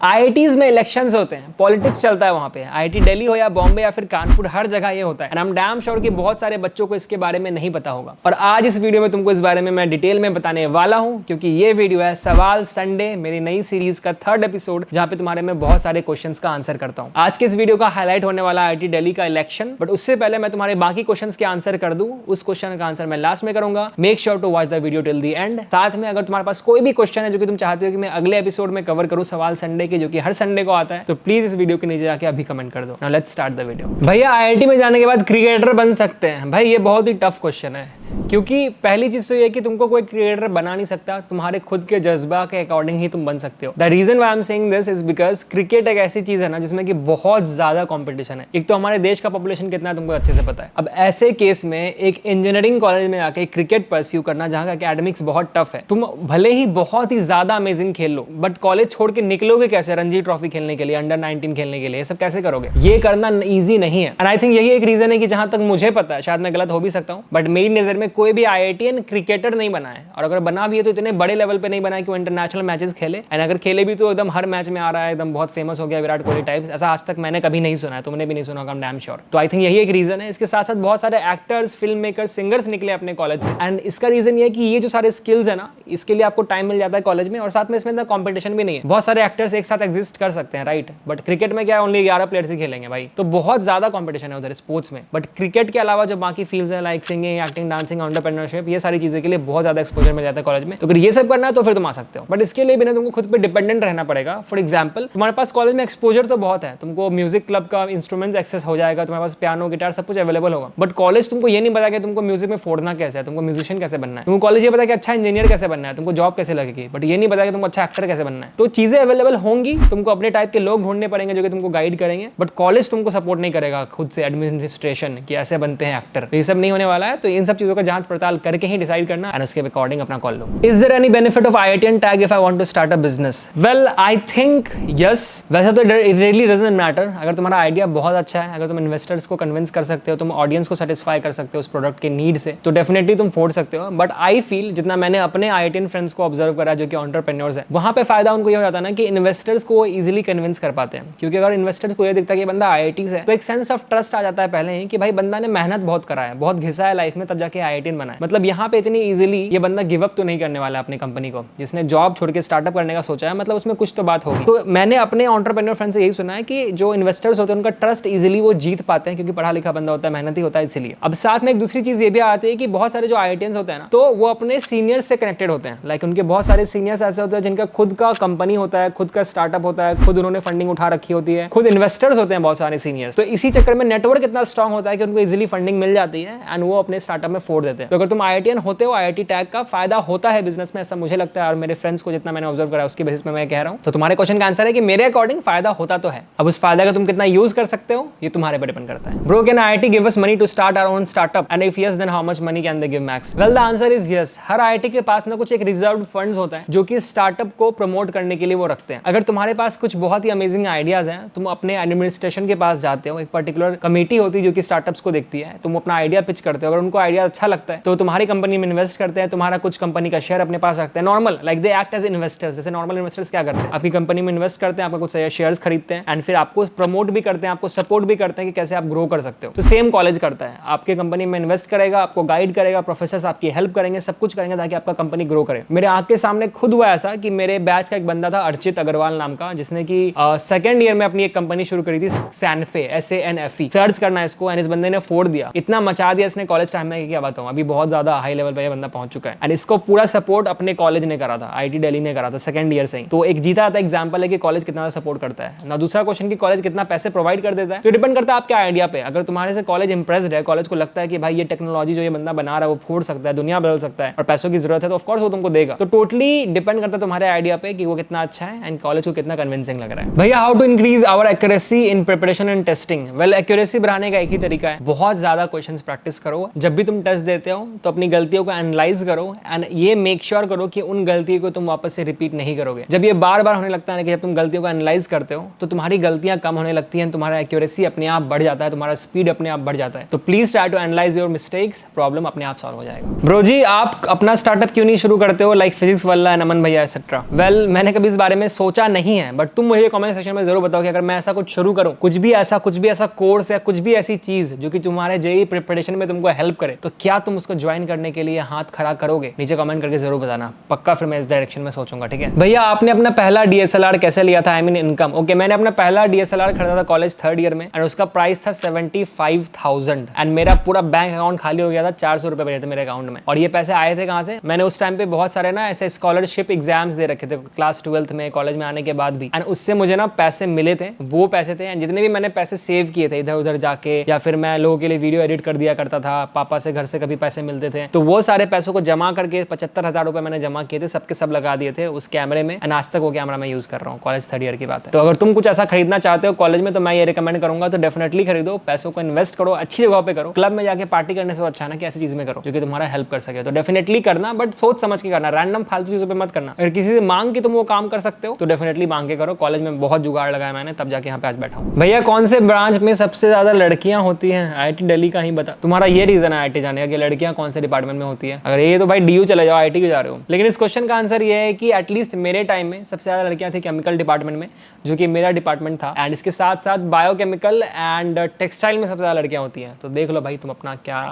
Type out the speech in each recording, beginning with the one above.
IITs में elections होते हैं, पॉलिटिक्स चलता है वहां पे। आईआईटी दिल्ली हो या बॉम्बे या फिर कानपुर, हर जगह ये होता है। And I am damn sure कि बहुत सारे बच्चों को इसके बारे में नहीं पता होगा। और आज इस वीडियो में तुमको इस बारे में मैं डिटेल में बताने वाला हूं, क्योंकि ये वीडियो है सवाल संडे, मेरी नई सीरीज का 3rd एपिसोड, जहां पे तुम्हारे में बहुत सारे क्वेश्चंस का आंसर करता हूं। आज के इस वीडियो का हाईलाइट होने वाला आईआईटी दिल्ली का इलेक्शन, बट उससे पहले मैं तुम्हारे बाकी क्वेश्चंस के आंसर कर दूं। उस क्वेश्चन का आंसर मैं लास्ट में करूंगा। Make sure to watch the video till the end. साथ में अगर तुम्हारे पास कोई भी क्वेश्चन है जो कि तुम चाहते हो कि मैं अगले एपिसोड में कवर करूं सवाल संडे के, जो कि हर संडे को आता है, तो प्लीज इस वीडियो के नीचे जाके अभी कमेंट कर दो। Now let's start the video. भैया आईआईटी में जाने के बाद क्रिकेटर बन सकते हैं? भाई ये बहुत ही टफ क्वेश्चन है, क्योंकि पहली चीज तो ये कि तुमको कोई क्रिकेटर बना नहीं सकता, तुम्हारे खुद के जज्बा के अकॉर्डिंग ही तुम बन सकते हो। The reason why I am saying this is because cricket एक ऐसी चीज है ना जिसमें कि बहुत ज्यादा कंपटीशन है। एक तो हमारे देश का पॉपुलेशन कितना है तुमको अच्छे से पता है। अब ऐसे केस में एक इंजीनियरिंग कॉलेज में आके क्रिकेट परस्यू करना, जहां का एकेडमिक्स बहुत टफ है, तुम भले ही बहुत ही ज्यादा अमेजिंग खेल लो, बट कॉलेज छोड़ के निकलोगे कैसे रणजी ट्रॉफी खेलने के लिए, अंडर 19 खेलने के लिए? ये सब कैसे करोगे? ये करना ईजी नहीं है। एंड आई थिंक यही एक रीजन है कि जहां तक मुझे पता है, शायद मैं गलत हो भी सकता हूं, बट मेरी नजर में कोई भी आईआईटीएन क्रिकेटर नहीं बना है। और अगर बना भी है तो इतने बड़े लेवल पे नहीं बना है कि वो इंटरनेशनल मैचेस खेले। एंड अगर खेले भी तो एकदम हर मैच में आ रहा है, एकदम बहुत फेमस हो गया विराट कोहली टाइप्स। ऐसा आज तक मैंने कभी नहीं सुना है, तुमने भी नहीं सुना होगा, आई एम डैम श्योर। तो आई थिंक यही एक रीजन है। इसके साथ साथ बहुत सारे एक्टर्स, फिल्म मेकर्स, सिंगर्स निकले अपने कॉलेज से। एंड इसका रीजन ये है कि ये जो सारे स्किल्स है ना, इसके लिए आपको टाइम मिल जाता है कॉलेज में, और साथ में इसमें इतना कॉम्पिटिशन भी नहीं है। बहुत सारे एक्टर्स एक साथ एग्जिस्ट कर सकते हैं, राइट? बट क्रिकेट में क्या है, ओनली 11 प्लेयर्स ही खेलेंगे भाई, तो बहुत ज्यादा कॉम्पिटिशन है उधर स्पोर्ट्स में। बट क्रिकेट के अलावा जो बाकी फील्ड्स है, like singing, acting, dancing, entrepreneurship, ये सारी चीजें के लिए बहुत ज्यादा एक्सपोजर मिल जाता है कॉलेज में। तो अगर ये सब करना है तो फिर तुम आ सकते हो, बट इसके लिए भी ना तुमको खुद पे डिपेंडेंट रहना पड़ेगा। फॉर एग्जाम्पल, तुम्हारे पास कॉलेज में एक्सपोजर तो बहुत है, तुमको म्यूजिक क्लब का इंस्ट्रूमेंट्स एक्सेस हो जाएगा, तुम्हारे पास पियानो, गिटार, सब कुछ अवेलेबल होगा। बट कॉलेज तुमको ये नहीं बताया कि तुमको म्यूजिक में फोड़ना कैसे है, तुमको म्यूजिशियन कैसे बनना है। तुमको कॉलेज ये पता कि अच्छा इंजीनियर कैसे बनना है, तुमको जॉब कैसे लगेगी, बट ये नहीं बताया कि तुमको अच्छा एक्टर कैसे बनना है। तो चीजें अवेलेबल होंगी, तुमको अपने टाइप के लोग ढूंढने पड़ेंगे जो कि तुमको गाइड करेंगे, बट कॉलेज तुमको सपोर्ट नहीं करेगा खुद से एडमिनिस्ट्रेशन कि ऐसे बनते हैं एक्टर। तो ये सब नहीं होने वाला है। तो इन सब चीजों का जांच पड़ताल करके ही डिसाइड करना एंड उसके अकॉर्डिंग अपना कॉल लो। Is there any benefit of IITian tag if I want to start a business? Well I think yes. वैसे तो इट रियली डजंट मैटर। अगर तुम्हारा आइडिया बहुत अच्छा है, अगर तुम इन्वेस्टर्स को कन्विंस कर सकते हो, तुम ऑडियंस को सेटिस्फाई कर सकते हो उस प्रोडक्ट के नीड से, तो डेफिनेटली तुम फोड़ सकते हो। बट आई फील, जितना मैंने अपने आईआईटीएन फ्रेंड्स को ऑब्जर्व करा जो कि एंटरप्रेन्योर्स है, वहां पे फायदा उनको ये हो जाता है ना कि इन्वेस्टर्स को इजीली कन्विंस कर पाते हैं। क्योंकि अगर इन्वेस्टर्स को ये दिखता है कि बंदा आईआईटी से है, तो एक सेंस ऑफ ट्रस्ट आ जाता है पहले ही कि भाई बंदा ने मेहनत बहुत करा है, बहुत घिसा है लाइफ में, तब जाके आईआईटीएन बना है। मतलब यहाँ पे इतनी इजीली ये बंदा गिव अप तो नहीं करने वाला अपनी कंपनी को। जिसने जॉब छोड़ के स्टार्टअप करने का सोचा है, मतलब उसमें कुछ तो बात होगी। तो मैंने अपने एंटरप्रेन्योर फ्रेंड से यही सुना है कि जो इन्वेस्टर्स होते हैं उनका ट्रस्ट इजीली वो जीत पाते हैं, क्योंकि पढ़ा लिखा बंदा होता है, मेहनती होता है, इसलिए। अब साथ में एक दूसरी चीज ये भी आती है कि बहुत सारे जो आईआईटीएंस होते हैं ना, तो वो अपने सीनियर्स से कनेक्टेड होते हैं। लाइक उनके बहुत सारे सीनियर्स ऐसे होते हैं जिनका खुद का कंपनी होता है, खुद का स्टार्टअप होता है, खुद उन्होंने फंडिंग उठा रखी होती है, खुद इन्वेस्टर्स होते हैं बहुत सारे सीनियर्स। तो इसी चक्कर में नेटवर्क इतना स्ट्रांग होता है कि उनको इजीली फंडिंग मिल जाती है एंड वो अपने स्टार्टअप में फोड़ देते हैं। तो अगर तुम आईआईटीएन होते हो, आईआईटी टैग का फायदा होता है बिजनेस में, ऐसा मुझे लगता है, और मेरे फ्रेंड्स को जितना मैंने ऑब्जर्व करा उसके बेसिस पे मैं कह रहा हूं। तो तुम्हारे क्वेश्चन का आंसर है कि मेरे अकॉर्डिंग फायदा होता तो है। अब उस फायदा का तुम कितना यूज कर सकते हो ये तुम्हारे पर डिपेंड करता है। Bro, can IIT give us money to start our own startup and if yes then how much money can they give max? Well the answer is yes. हर आईआईटी के पास ना कुछ एक रिजर्व्ड फंड्स होता है जो कि स्टार्टअप को प्रमोट करने के लिए वो रखते हैं। अगर तुम्हारे पास कुछ बहुत ही अमेजिंग आइडियाज हैं, तुम अपने एडमिनिस्ट्रेशन के पास जाते हो, एक पर्टिकुलर कमेटी होती है जो कि स्टार्टअप्स को देखती है, तुम अपना आइडिया पिच करते हो। अगर उनको आइडिया अच्छा लगता है तो तुम्हारी कंपनी में इन्वेस्ट करते हैं, तुम्हारा कुछ कंपनी का शेयर अपने पास रखते हैं। Normal like they act as investors. जैसे नॉर्मल इन्वेस्टर्स क्या करते हैं, आपकी कंपनी में इन्वेस्ट करते हैं, आपका कुछ शेयर्स खरीदते हैं एंड फिर आपको प्रमोट भी करते हैं, आपको सपोर्ट भी करते हैं कि कैसे आप ग्रो कर सकते हो। तो सेम कॉलेज करता है, आपके कंपनी में इन्वेस्ट करेगा, आपको गाइड करेगा, प्रोफेसर आपकी हेल्प करेंगे, सब कुछ करेंगे ताकि आपका कंपनी ग्रो करे। मेरे आंख के सामने खुद हुआ ऐसा कि मेरे बैच का एक बंदा था अर्चित अग्रवाल नाम का, जिसने की 2nd ईयर में अपनी एक कंपनी शुरू करी थी, सैनफे, SANFE। सर्च करना इसको। एंड इस बंदे ने फोड़ दिया, इतना मचा दिया इसने कॉलेज टाइम में, क्या बताऊं, अभी बहुत ज्यादा हाई लेवल पे ये बंदा पहुंच चुका है। एंड इसको पूरा सपोर्ट अपने कॉलेज ने करा था, आईआईटी दिल्ली ने करा था 2nd ईयर से ही। तो एक जीता था एग्जांपल है कि कॉलेज कितना सपोर्ट करता है ना। दूसरा क्वेश्चन कि कॉलेज कितना पैसे प्रोवाइड कर देता है, तो डिपेंड करता है आपके आइडिया पे। अगर तुम्हारे से कॉलेज इंप्रेस्ड है, कॉलेज को लगता है कि भाई ये टेक्नोलॉजी जो ये बंदा बना रहा है वो फोड़ सकता है, दुनिया बदल सकता है, और पैसों की जरूरत है, तो ऑफ कोर्स वो तुमको देगा। तो टोटली डिपेंड करता है तुम्हारे आइडिया पे कि वो कितना अच्छा है एंड कॉलेज को कितना कन्विंसिंग लग रहा है। भैया, how to increase our accuracy in preparation and testing? Well, accuracy बढ़ाने का एक ही तरीका है, बहुत ज्यादा क्वेश्चंस प्रैक्टिस करो। जब भी तुम टेस्ट देते हो तो अपनी गलतियों को एनालाइज करो एंड ये मेक श्योर करो कि उन गलतियों को तुम वापस से रिपीट नहीं करोगे। जब ये बार बार होने लगता है कि जब तुम गलतियों को एनालाइज करते हो तो तुम्हारी गलतियां कम होने लगती हैं, तुम्हारा एक्यूरेसी अपने आप बढ़ जाता है, तुम्हारा स्पीड अपने आप बढ़ जाता है। तो please try to analyse your mistakes, problem अपने आप सॉल्व हो जाएगा। ब्रो जी, आप अपना स्टार्टअप क्यों नहीं शुरू करते हो लाइक फिजिक्स वाला, नमन भैया एक्सेट्रा? वेल, मैंने कभी इस बारे में सोचा नहीं है, बट तुम मुझे कमेंट सेक्शन में जरूर बताओ कि अगर मैं ऐसा कुछ शुरू करूं, कुछ भी ऐसा कोर्स या कुछ भी ऐसी चीज जो कि तुम्हारे जेईई प्रिपरेशन में तुमको हेल्प करे, तो क्या तुम उसको ज्वाइन करने के लिए हाथ खड़ा करोगे? नीचे कमेंट करके जरूर बताना, पक्का फिर मैं इस डायरेक्शन में सोचूंगा। ठीक है भैया, आपने अपना पहला डीएसएलआर कैसे लिया था? I mean income. ओके, मैंने अपना पहला डीएसएलआर खरीदा था कॉलेज 3rd ईयर में एंड उसका प्राइस था 75,000 एंड मेरा पूरा बैंक अकाउंट खाली हो गया था। 400 रुपए बचे थे मेरे अकाउंट में। और ये पैसे आए थे कहां से? मैंने उस टाइम पे बहुत सारे ना ऐसे स्कॉलरशिप एग्जाम्स दे रखे थे क्लास 12th में, कॉलेज में आने के बाद भी, एंड उससे मुझे ना पैसे मिले थे। वो पैसे थे एंड जितने भी मैंने पैसे सेव किए थे इधर उधर जाके, या फिर मैं लोगों के लिए वीडियो एडिट कर दिया करता था, पापा से घर से कभी पैसे मिलते थे, तो वो सारे पैसों को जमा करके 75,000 रुपए मैंने जमा किए थे, सबके सब लगा दिए थे उस कैमरे में एंड आज तक वो कैमरा मैं यूज कर रहा हूँ। कॉलेज 3rd ईयर की बात है। तो अगर तुम कुछ ऐसा खरीदना चाहते हो कॉलेज में तो मैं ये रिकमेंड करूंगा, तो डेफिनेटली खरीदो, पैसों को इन्वेस्ट करो, अच्छी जगह पे करो। क्लब में जाके पार्टी करने से अच्छा है ना कि ऐसी चीज में करो जो कि तुम्हारा हेल्प कर सके। तो डेफिनेटली करना, बट सोच समझ के करना, रैंडम फालतू चीजों पे मत करना। अगर किसी से मांग के तुम वो काम कर सकते हो तो डेफिनेटली मांग के करो। कॉलेज में बहुत जुगाड़ लगाया मैंने, तब जाके यहाँ पे आज बैठा हूँ। भैया, कौन से ब्रांच में सबसे ज्यादा लड़कियां होती हैं? आईटी दिल्ली का ही बता। तुम्हारा ये रीजन है आईटी जाने का कि लड़कियां कौन से डिपार्टमेंट में होती है? अगर ये तो भाई डीयू चले जाओ, आईटी क्यों जा रहे हो? लेकिन इस क्वेश्चन का आंसर ये है कि एटलीस्ट मेरे टाइम में सबसे ज्यादा लड़कियां थी केमिकल डिपार्टमेंट में, जो कि मेरा डिपार्टमेंट था, एंड इसके साथ साथ बायोकेमिकल एंड टेक्सटाइल में सबसे ज्यादा लड़कियां होती हैं। तो देख लो भाई, तुम अपना क्या,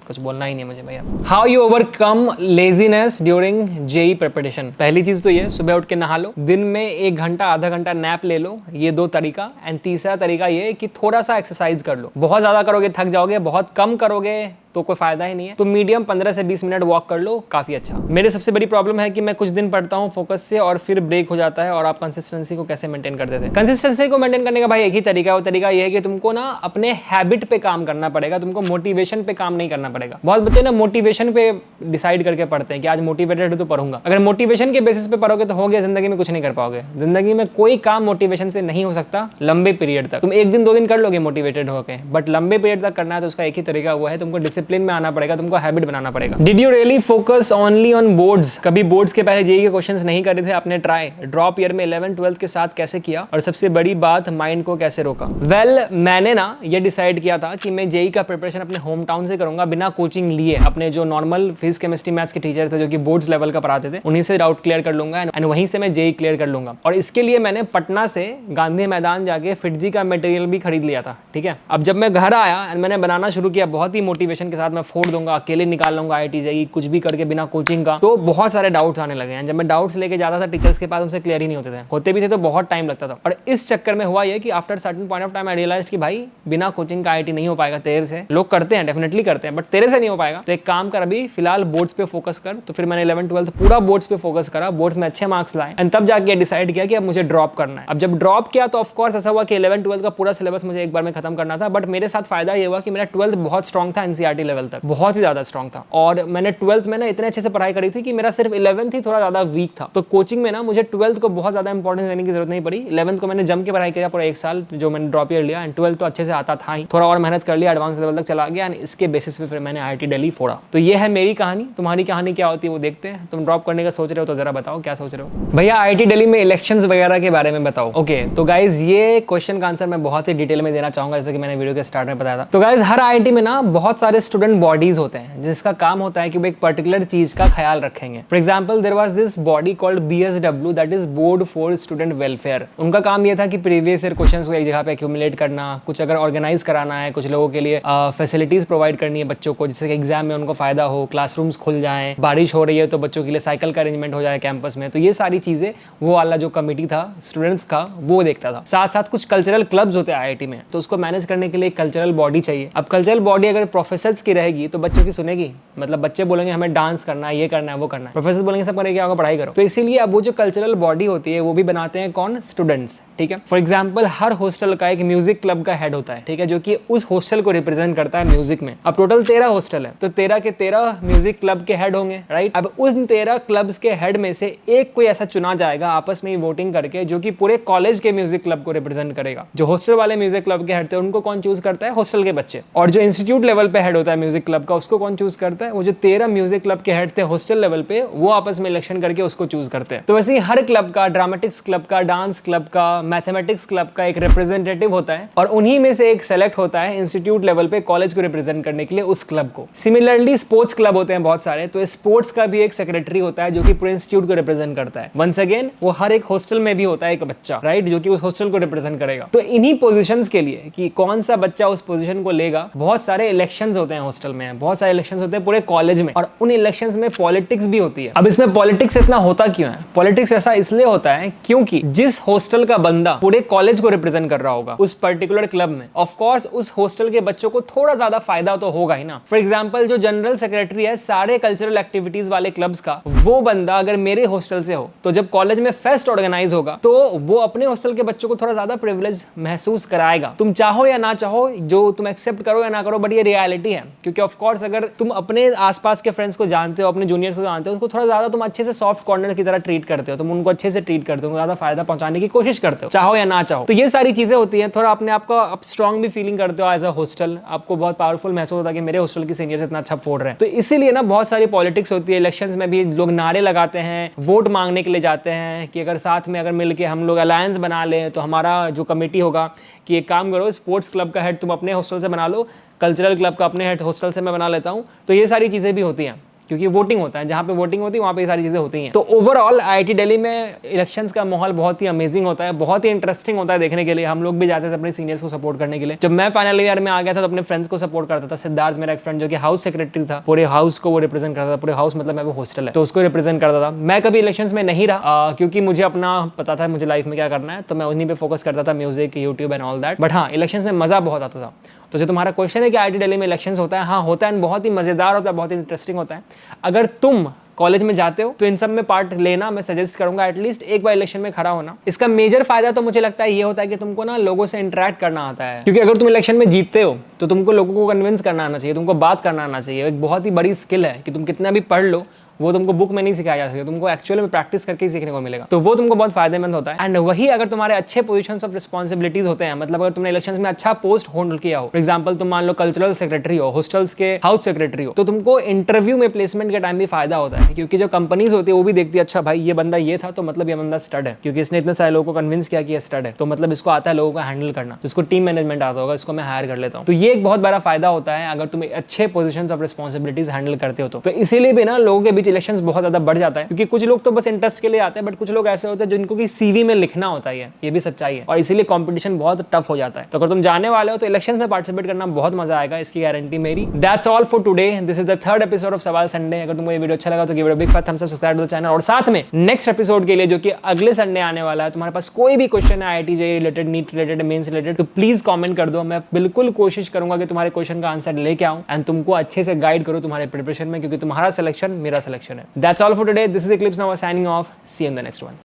कुछ बोलना ही नहीं है मुझे भैया। How you overcome laziness during JEE preparation? पहली चीज तो ये, सुबह उठ के नहा लो, दिन में 1 घंटा आधा घंटा नैप ले लो, ये 2 तरीका। एंड तीसरा तरीका ये कि थोड़ा सा एक्सरसाइज कर लो। बहुत ज्यादा करोगे थक जाओगे, बहुत कम करोगे तो कोई फायदा ही नहीं है। तो मीडियम 15 से 20 मिनट वॉक कर लो, काफी अच्छा। मेरी सबसे बड़ी प्रॉब्लम है कि मैं कुछ दिन पढ़ता हूँ फोकस से और फिर ब्रेक हो जाता है। और आप कंसिस्टेंसी को कैसे मेंटेन करते थे? कंसिस्टेंसी को मेंटेन करने का भाई एक ही तरीका है, वो तरीका ये है कि तुमको ना अपने हैबिट पे काम करना पड़ेगा, तुमको मोटिवेशन पे काम नहीं करना पड़ेगा। बहुत बच्चे ना मोटिवेशन पे डिसाइड करके पढ़ते हैं कि आज मोटिवेटेड हो तो पढ़ूंगा। अगर मोटिवेशन के बेसिस पे पढ़ोगे तो हो गया, जिंदगी में कुछ नहीं कर पाओगे। जिंदगी में कोई काम मोटिवेशन से नहीं हो सकता लंबे पीरियड तक। तुम 1 दिन 2 दिन कर लोगे मोटिवेटेड होकर, बट लंबे पीरियड तक करना है तो उसका एक ही तरीका हुआ है, तुमको डिसिप्लिन में आना पड़ेगा, तुमको हैबिट बनाना पड़ेगा। Did you really focus only on boards? कभी बोर्ड्स के पहले जेईई के क्वेश्चंस नहीं करे थे आपने? ट्राई ड्रॉप ईयर में 11th 12th के साथ कैसे किया? और सबसे बड़ी बात, माइंड को कैसे रोका? वेल, मैंने ना ये डिसाइड किया था कि मैं जेईई का प्रिपरेशन अपने होम टाउन से करूंगा, बिना कोचिंग लिए। अपने जो नॉर्मल फिजिक्स केमिस्ट्री मैथ्स के टीचर थे जो कि बोर्ड्स लेवल का पढ़ाते थे, उन्हीं से डाउट क्लियर कर लूंगा एंड वहीं से मैं जेईई क्लियर कर लूंगा। और इसके लिए मैंने पटना से गांधी मैदान जाके फिटजी का मटेरियल भी खरीद लिया था। ठीक है, अब जब मैं घर आया एंड मैंने बनाना शुरू किया बहुत ही मोटिवेशन के साथ, मैं फोड़ दूंगा, अकेले निकाल लूंगा आईटी जेईई, कुछ भी करके बिना कोचिंग का, तो बहुत सारे डाउट्स आने लगे हैं। जब मैं डाउट्स लेके जाता था टीचर्स के पास, उनसे क्लियर ही नहीं होते भी थे तो बहुत टाइम लगता था। और इस चक्कर में हुआ ये कि after certain point of time I realised कि भाई बिना कोचिंग का आईटी नहीं हो पाएगा तेरे से। लोग करते हैं, डेफिनेटली करते हैं, बट तेरे से नहीं हो पाएगा। तो एक काम कर, अभी फिलहाल बोर्ड्स पे फोकस कर। तो फिर मैंने 11th 12th पूरा बोर्ड्स पे फोकस करा, बोर्ड्स में अच्छे मार्क्स लाए एंड तब जाके डिसाइड किया कि अब मुझे ड्रॉप करना है। अब जब ड्रॉप किया तो ऑफकोर्स ऐसा हुआ कि 11th 12th का पूरा सिलेबस मुझे एक बार में खत्म करना था, बट मेरे साथ फायदा ये हुआ कि मेरा 12th बहुत स्ट्रॉन्ग था, एनसीईआरटी लेवल तक बहुत ही ज्यादा स्ट्रॉन्ग था। और मैंने 12th में ना इतने अच्छे से पढ़ाई करी थी कि मेरा सिर्फ 11th ही थोड़ा ज्यादा वीक था। तो कोचिंग में ना मुझे 12th को बहुत ज्यादा इंपॉर्टेंस देने की जरूरत नहीं पड़ी। 11th को मैंने जम के पढ़ाई किया पूरा 1 साल, जो मैंने ड्रॉप ईयर लिया, एंड 12th तो अच्छे से आता था ही, थोड़ा और मेहनत कर लिया, एडवांस लेवल तक चला गया एंड इसके बेसिस पे फिर मैंने आईआईटी दिल्ली फोड़ा। तो ये है मेरी कहानी। तुम्हारी कहानी क्या होती है वो देखते हैं। तुम ड्रॉप करने का सोच रहे हो तो जरा बताओ क्या सोच रहे हो। भैया, आईआईटी दिल्ली में इलेक्शंस वगैरह के बारे में बताओ। ओके, तो गाइज ये क्वेश्चन का आंसर मैं बहुत ही डिटेल में देना चाहूंगा, जैसे कि मैंने वीडियो के स्टार्ट में बताया था। तो गाइज हर आईआईटी में ना बहुत सारे स्टूडेंट बॉडीज होते हैं जिसका काम होता है कि वो एक पर्टिकुलर चीज का ख्याल रखेंगे। For example, there was this body called BSW, that is board for student welfare. उनका काम ये था कि प्रीवियस ईयर क्वेश्चंस को एक जगह पे एक्यूमुलेट करना, कुछ अगर ऑर्गेनाइज कराना है, कुछ लोगों के लिए फैसिलिटीज प्रोवाइड करनी है बच्चों को, जिससे कि एग्जाम में उनको फायदा हो, क्लासरूम्स खुल जाएं, बारिश हो रही है तो बच्चों के लिए साइकिल का अरेंजमेंट हो जाए कैंपस में। तो ये सारी चीजें वो वाला जो कमिटी था स्टूडेंट्स का, वो देखता था। साथ साथ कुछ कल्चरल क्लब्स होते हैं आईआईटी में, तो उसको मैनेज करने के लिए कल्चरल बॉडी चाहिए। अब कल्चरल बॉडी अगर प्रोफेसर्स की रहेगी तो बच्चों की सुनेगी, मतलब बच्चे बोलेंगे हमें डांस करना है, ये करना है, वो करना है, प्रोफेसर बोलेंगे सब करेंगे, आगे पढ़ाई करो। तो इसीलिए अब वो जो कल्चरल बॉडी होती है वो भी बनाते हैं कौन? स्टूडेंट्स। ठीक है, फॉर एग्जाम्पल हर हॉस्टल का एक म्यूजिक क्लब का हेड होता है, ठीक है, जो कि उस हॉस्टल को रिप्रेजेंट करता है म्यूजिक में। अब टोटल 13 हॉस्टल है, तो 13 के 13 म्यूजिक क्लब के हेड होंगे, राइट। अब उन 13 क्लब्स के हेड में से एक कोई ऐसा चुना जाएगा आपस में ही वोटिंग करके, जो कि पूरे कॉलेज के म्यूजिक क्लब को रिप्रेजेंट करेगा। जो हॉस्टल वाले म्यूजिक क्लब के हेड थे उनको कौन चूज करता है? हॉस्टल के बच्चे। और जो इंस्टीट्यूट लेवल पे हेड होते होता है म्यूजिक क्लब का, उसको कौन चूज करता है? वो जो 13 म्यूजिक क्लब के हेड थे हॉस्टल लेवल पे, वो आपस में इलेक्शन करके उसको चूज करते हैं। तो वैसे ही हर क्लब का, ड्रामेटिक्स क्लब का, डांस क्लब का, मैथमेटिक्स क्लब का एक रिप्रेजेंटेटिव होता है और उन्हीं में से एक सेलेक्ट होता है इंस्टीट्यूट लेवल पे कॉलेज को रिप्रेजेंट करने के लिए उस क्लब को। सिमिलरली स्पोर्ट्स क्लब होते हैं बहुत सारे, तो स्पोर्ट्स का भी एक सेक्रेटरी होता है जो कि पूरे इंस्टीट्यूट को रिप्रेजेंट करता है। वंस अगेन वो हर एक हॉस्टल में भी होता है एक बच्चा, राइट, जो कि उस हॉस्टल को रिप्रेजेंट करेगा। तो इन्हीं पोजीशंस के लिए कि कौन सा बच्चा उस पोजीशन को लेगा, बहुत सारे इलेक्शंस होते हैं हॉस्टल में, बहुत सारे इलेक्शंस होते हैं पूरे कॉलेज में, और उन इलेक्शंस में पॉलिटिक्स भी होती है। अब इसमें पॉलिटिक्स इतना होता क्यों है? पॉलिटिक्स ऐसा इसलिए होता है क्योंकि जिस हॉस्टल का बंदा पूरे कॉलेज को रिप्रेजेंट कर रहा होगा उस पर्टिकुलर क्लब में, ऑफ कोर्स उस हॉस्टल के बच्चों को थोड़ा ज्यादा फायदा तो होगा ही ना। फॉर एग्जांपल जो जनरल सेक्रेटरी है सारे कल्चरल एक्टिविटीज वाले क्लब्स का, वो बंदा अगर मेरे हॉस्टल से हो तो जब कॉलेज में फेस्ट ऑर्गेनाइज होगा तो वो अपने हॉस्टल के बच्चों को थोड़ा ज्यादा प्रिविलेज महसूस कराएगा। तुम चाहो या ना चाहो, जो तुम एक्सेप्ट करो या ना करो, बट ये रियलिटी है। क्योंकि ऑफ कोर्स अगर तुम अपने आसपास के फ्रेंड्स को जानते हो, अपने जूनियर्स को जानते हो, उनको थोड़ा ज्यादा तुम अच्छे से सॉफ्ट कॉर्नर की तरह ट्रीट करते हो, तुम उनको अच्छे से ट्रीट करते हो, ज्यादा फायदा पहुंचाने की कोशिश करते हो, चाहो या ना चाहो। तो ये सारी चीजें होती हैं। थोड़ा अपने आप को आप स्ट्रांग भी फीलिंग करते हो एज अ हॉस्टल, आपको बहुत पावरफुल महसूस होता है कि मेरे हॉस्टल के सीनियर्स इतना अच्छा फोड़ रहे हैं। तो इसीलिए ना बहुत सारी पॉलिटिक्स होती है। इलेक्शंस में भी लोग नारे लगाते हैं, वोट मांगने के लिए जाते हैं कि अगर साथ में अगर मिलके हम लोग अलायंस बना लें तो हमारा जो कमेटी होगा कि एक काम करो, स्पोर्ट्स क्लब का हेड तुम अपने हॉस्टल से बना लो, कल्चरल क्लब का अपने हेड हॉस्टल से मैं बना लेता हूँ। तो ये सारी चीजें भी होती हैं क्योंकि वोटिंग होता है, जहाँ पे वोटिंग होती है वहाँ पे ये सारी चीजें होती हैं। तो ओवरऑल आईआईटी दिल्ली में इलेक्शंस का माहौल बहुत ही अमेजिंग होता है, बहुत ही इंटरेस्टिंग होता है देखने के लिए। हम लोग भी जाते थे अपने सीनियर्स को सपोर्ट करने के लिए। जब मैं फाइनल ईयर में आ गया था तो अपने फ्रेंड्स को सपोर्ट करता था। सिद्धार्थ मेरा एक फ्रेंड जो कि हाउस सेक्रेटरी था, पूरे हाउस को वो रिप्रेजेंट करता था। पूरे हाउस मतलब मैं वो हॉस्टल है तो उसको रिप्रेजेंट करता था। मैं कभी इलेक्शंस में नहीं रहा क्योंकि मुझे अपना पता था मुझे लाइफ में क्या करना है, तो मैं उन्हीं पे फोकस करता था, music, YouTube and all that. But हाँ, इलेक्शंस में मजा बहुत आता था। तो जो तुम्हारा क्वेश्चन है कि आईआईटी दिल्ली में इलेक्शंस होता है, हाँ होता है, बहुत ही मजेदार होता है, बहुत ही इंटरेस्टिंग होता है। अगर तुम कॉलेज में जाते हो तो इन सब में पार्ट लेना मैं सजेस्ट करूंगा, एटलीस्ट एक बार इलेक्शन में खड़ा होना। इसका मेजर फायदा तो मुझे लगता है ये होता है कि तुमको ना लोगों से इंटरेक्ट करना आता है, क्योंकि अगर तुम इलेक्शन में जीतते हो तो तुमको लोगों को कन्विंस करना आना चाहिए, तुमको बात करना आना चाहिए। एक बहुत ही बड़ी स्किल है कि तुम कितना भी पढ़ लो, वो तुमको बुक में नहीं सिखाया जा सकता, तुमको एक्चुअल में प्रैक्टिस करके ही सीखने को मिलेगा। तो वो तुमको बहुत फायदेमंद होता है। एंड वही अगर तुम्हारे अच्छे पोजीशंस ऑफ रिस्पॉन्सिबिलिटीज होते हैं, मतलब अगर तुमने इलेक्शंस में अच्छा पोस्ट होल्ड किया हो, फॉर एग्जांपल तुम मान लो कल्चरल सेक्रेटरी हो, हॉस्टल्स के हाउस सेक्रेटरी हो, तो तुमको इंटरव्यू में प्लेसमेंट के टाइम भी फायदा होता है, क्योंकि जो कंपनीज होती है वो भी देखती है अच्छा भाई ये बंदा ये था तो मतलब ये बंदा स्टड है, क्योंकि इसने इतने सारे लोगों को कन्विंस किया कि ये स्टड है, तो मतलब इसको आता है लोगों को हैंडल करना, तो इसको टीम मैनेजमेंट आता होगा, इसको मैं हायर कर लेता हूँ। तो ये एक बहुत बड़ा फायदा होता है अगर तुम अच्छे पोजीशंस ऑफ रिस्पॉन्सिबिलिटीज हैंडल करते हो तो इसीलिए भी ना लोगों के बीच इलेक्शंस बहुत ज्यादा बढ़ जाता है, क्योंकि कुछ लोग तो बस इंटरेस्ट के लिए आते हैं, बट कुछ लोग ऐसे होते हैं जिनको कि सीवी में लिखना होता है, ये भी सच्चाई है, और इसीलिए कंपटीशन बहुत टफ हो जाता है। तो अगर तुम जाने वाले हो तो इलेक्शंस में पार्टिसिपेट करना बहुत मजा आएगा, इसकी गारंटी मेरी। That's all for today, this is the third episode of सवाल संडे। अगर तुमको ये वीडियो अच्छा लगा तो give it a big fat thumbs up, subscribe to the channel, और साथ में नेक्स्ट एपिसोड के लिए जो कि अगले संडे आने वाला है, तुम्हारे पास कोई भी क्वेश्चन है IIT JEE related, NEET related, mains related, तो प्लीज कमेंट कर दो। मैं बिल्कुल कोशिश करूंगा कि तुम्हारे क्वेश्चन का आंसर लेके आऊं एंड तुमको अच्छे से गाइड करूं तुम्हारे प्रिपरेशन में, क्योंकि तुम्हारा सिलेक्शन मेरा सिलेक्शन है। That's all for today, this is Eclipse now signing off, see you in the next one.